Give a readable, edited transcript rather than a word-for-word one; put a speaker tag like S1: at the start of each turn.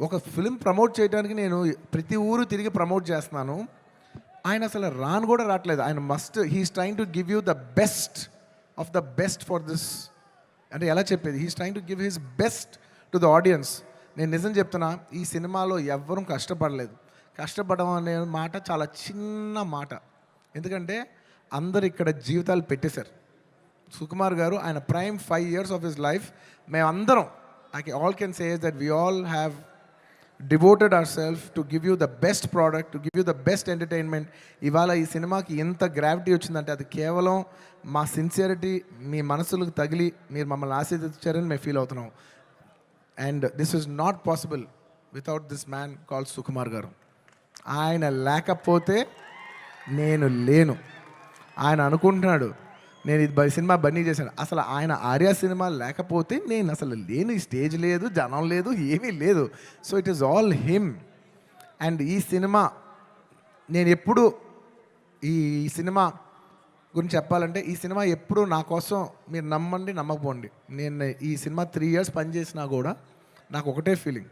S1: ఒక film promote చేయడానికి నేను ప్రతి ఊరు తిరిగి ప్రమోట్ చేస్తున్నాను. ఆయన అసలు రాను కూడా రావట్లేదు. ఆయన he's trying to give you the best of the best for this. అంటే ఎలా చెప్పేది, he's trying to give his best to the audience. నేను నిజం చెప్తున్నా, ఈ సినిమాలో ఎవ్వరూ కష్టపడలేదు. కష్టపడడం అనే మాట చాలా చిన్న మాట. ఎందుకంటే అందరు ఇక్కడ జీవితాలు పెట్టేశారు. సుకుమార్ గారు ఆయన prime 5 years of his life మేమందరం, all can say that we all have devoted our self to give you the best product, to give you the best entertainment. ఇవాళ ఈ సినిమాకి ఎంత గ్రావిటీ వచ్చిందంటే అది కేవలం మా సిన్సియరిటీ మీ మనసులకు తగిలి మీరు మమ్మల్ని ఆశీర్వదించారని మేము ఫీల్ అవుతున్నాం. And this is not possible without this man call Sukumar గారు. ఆయన లేకపోతే నేను లేను. ఆయన అనుకుంటున్నాడు నేను ఇది సినిమా బన్నీ చేశాను. అసలు ఆయన ఆర్యా సినిమా లేకపోతే నేను అసలు లేను. ఈ స్టేజ్ లేదు, జనం లేదు, ఏమీ లేదు. So it is all him. And ఈ సినిమా నేను ఎప్పుడు ఈ సినిమా గురించి చెప్పాలంటే, ఈ సినిమా ఎప్పుడు నా కోసం మీరు నమ్మండి నమ్మకపోండి, నేను ఈ సినిమా 3 years పనిచేసినా కూడా నాకు ఒకటే ఫీలింగ్,